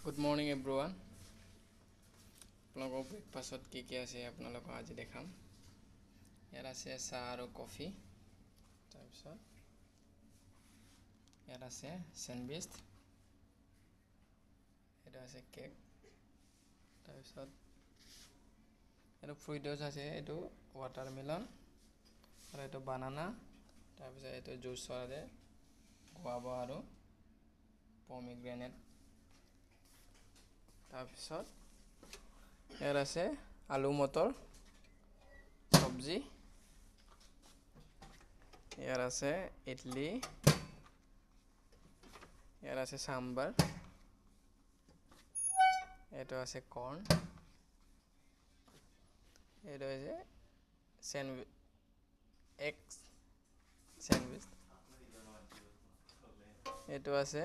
Good morning everyone. আপোনালোকৰ ব্ৰেকফাষ্টত কি আছে আপোনালোকক আজি দেখাম। ইয়াত আছে চাহ আৰু কফি। তাৰপিছত ইয়াত আছে চেণ্ডউইচ। এটা আছে কেক। তাৰপিছত এইটো ফ্ৰুইটছ আছে, এইটো ৱাটাৰমেলন আৰু এইটো বানানা। তাৰপিছত এইটো জুচৰ আছে গুৱাভা আৰু পমিগ্ৰেনেট। তাৰপিছত ইয়াত আছে আলু মটৰ চব্জি। ইয়াত আছে ইডলি। ইয়াত আছে চাম্বাৰ। এইটো আছে কৰ্ণ। এইটো হৈছে এগ চেণ্ডউইচ। এইটো আছে